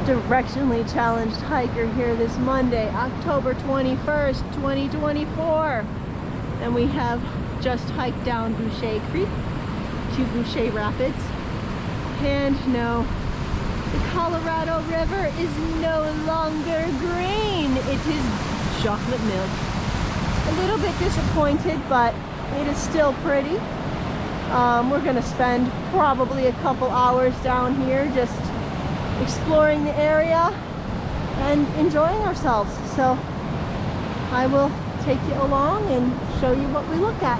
directionally challenged hiker here this Monday, October 21st, 2024. And we have just hiked down Boucher Creek to Boucher Rapids. And no, the Colorado River is no longer green. It is chocolate milk. A little bit disappointed, but it is still pretty. We're gonna spend probably a couple hours down here just exploring the area and enjoying ourselves. So I will take you along and show you what we look at.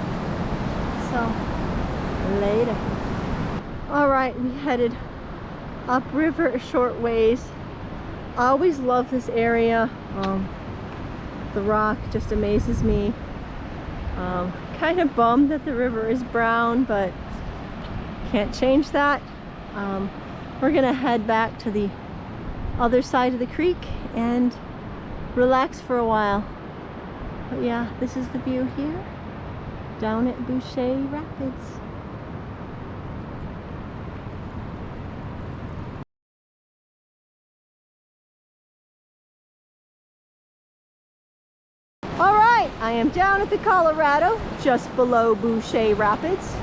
So later. All right, we headed upriver a short ways. I always love this area. The rock just amazes me. Kind of bummed that the river is brown, but can't change that. We're gonna head back to the other side of the creek and relax for a while. But yeah, this is the view here down at Boucher Rapids. All right, I am down at the Colorado, just below Boucher Rapids.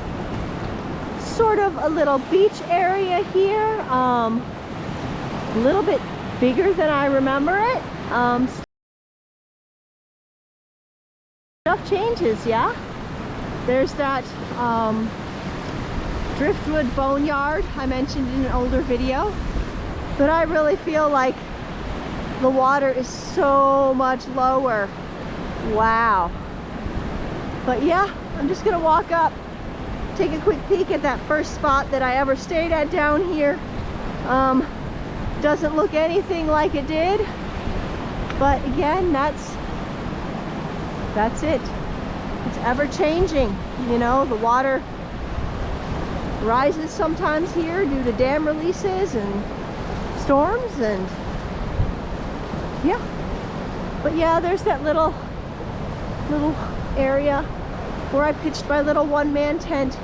Sort of a little beach area here, a little bit bigger than I remember it. Stuff changes, yeah. There's that driftwood boneyard I mentioned in an older video, but I really feel like the water is so much lower. Wow. But yeah, I'm just gonna walk up, take a quick peek at that first spot that I ever stayed at down here. Doesn't look anything like it did, but again, that's it. It's ever changing. You know, the water rises sometimes here due to dam releases and storms, and yeah. But yeah, there's that little area where I pitched my little one-man tent.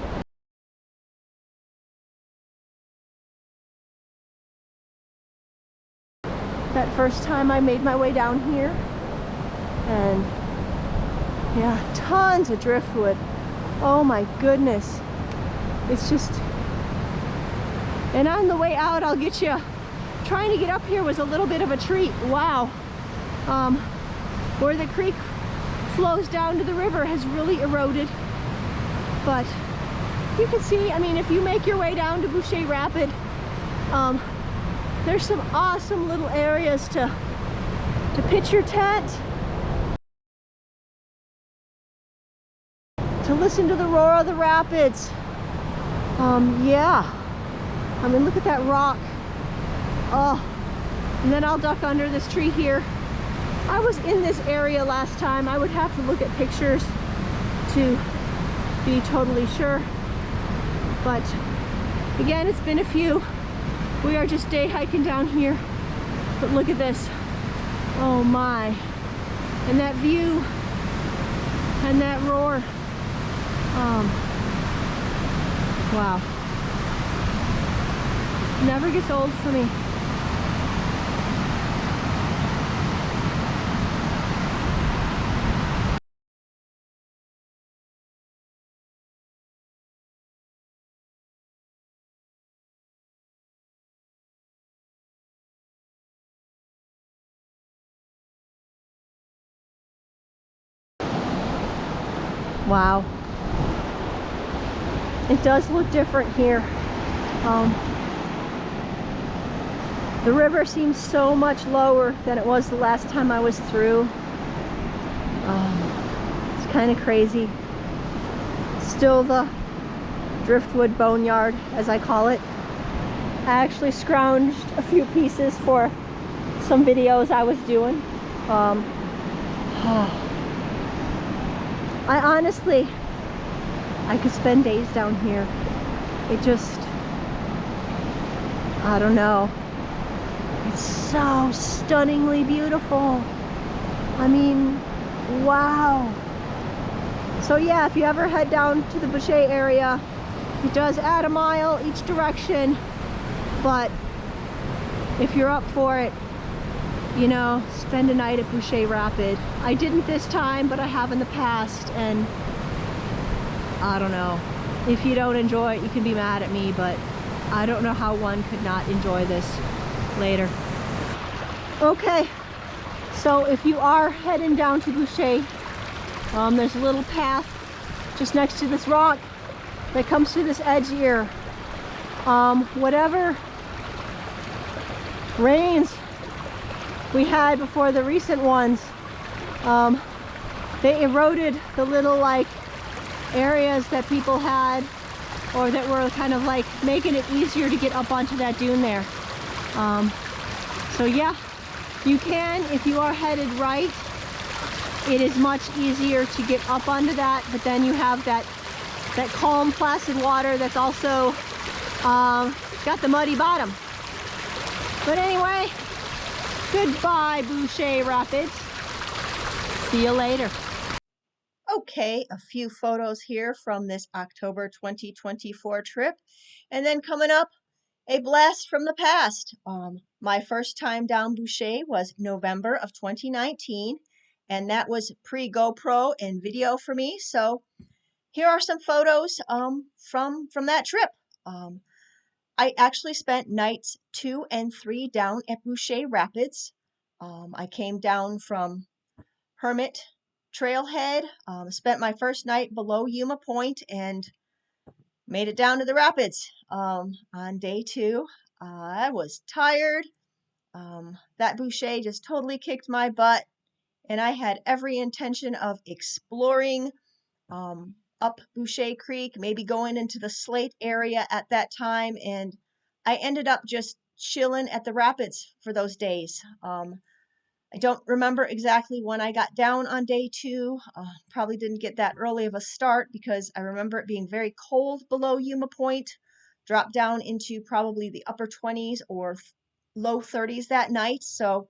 That first time I made my way down here, and yeah, tons of driftwood. Oh my goodness, it's just, and on the way out I'll get you, trying to get up here was a little bit of a treat. Wow. Where the creek flows down to the river has really eroded, but you can see, I mean, if you make your way down to Boucher Rapid, there's some awesome little areas to pitch your tent, to listen to the roar of the rapids. Yeah, I mean, look at that rock. Oh, and then I'll duck under this tree here. I was in this area last time. I would have to look at pictures to be totally sure, but again, it's been a few. We are just day hiking down here, but look at this. Oh my, and that view and that roar. Wow, never gets old for me. Wow, it does look different here. The river seems so much lower than it was the last time I was through. It's kind of crazy. Still the driftwood boneyard, as I call it. I actually scrounged a few pieces for some videos I was doing. I honestly, I could spend days down here. It just, I don't know. It's so stunningly beautiful. I mean, wow. So yeah, if you ever head down to the Boucher area, it does add a mile each direction, but if you're up for it, you know, spend a night at Boucher Rapids. I didn't this time, but I have in the past, and I don't know. If you don't enjoy it, you can be mad at me, but I don't know how one could not enjoy this later. Okay, so if you are heading down to Boucher, there's a little path just next to this rock that comes to this edge here. Whatever rains we had before the recent ones, they eroded the little like areas that people had, or that were kind of like making it easier to get up onto that dune there. So yeah, you can, if you are headed right, it is much easier to get up onto that, but then you have that calm, placid water that's also got the muddy bottom. But anyway, goodbye, Boucher Rapids. See you later. Okay, a few photos here from this October 2024 trip. And then coming up, a blast from the past. My first time down Boucher was November of 2019, and that was pre-GoPro and video for me. So here are some photos from that trip. I actually spent nights 2 and 3 down at Boucher Rapids. I came down from Hermit Trailhead, spent my first night below Yuma Point, and made it down to the rapids. On day 2, I was tired. That Boucher just totally kicked my butt, and I had every intention of exploring up Boucher Creek, maybe going into the Slate area at that time, and I ended up just chilling at the rapids for those days. I don't remember exactly when I got down on day 2. Probably didn't get that early of a start because I remember it being very cold below Yuma Point. Dropped down into probably the upper 20s or low 30s that night. So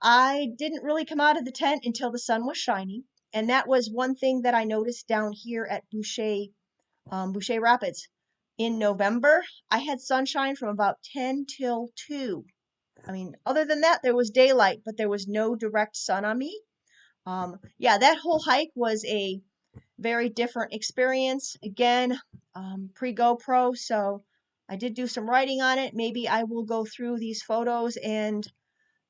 I didn't really come out of the tent until the sun was shining. And that was one thing that I noticed down here at Boucher Rapids. In November, I had sunshine from about 10 till 2. I mean, other than that, there was daylight, but there was no direct sun on me. Yeah, that whole hike was a very different experience. Again, pre-GoPro, so I did do some writing on it. Maybe I will go through these photos and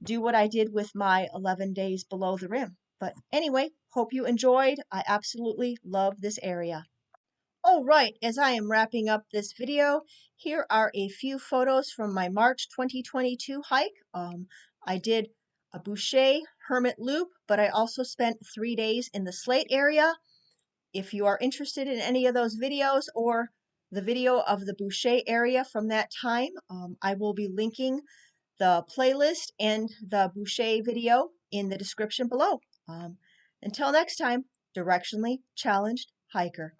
do what I did with my 11 days below the rim. But anyway, hope you enjoyed. I absolutely love this area. All right, as I am wrapping up this video, here are a few photos from my March 2022 hike. I did a Boucher Hermit Loop, but I also spent 3 days in the Slate area. If you are interested in any of those videos or the video of the Boucher area from that time, I will be linking the playlist and the Boucher video in the description below. Until next time, directionally challenged hiker.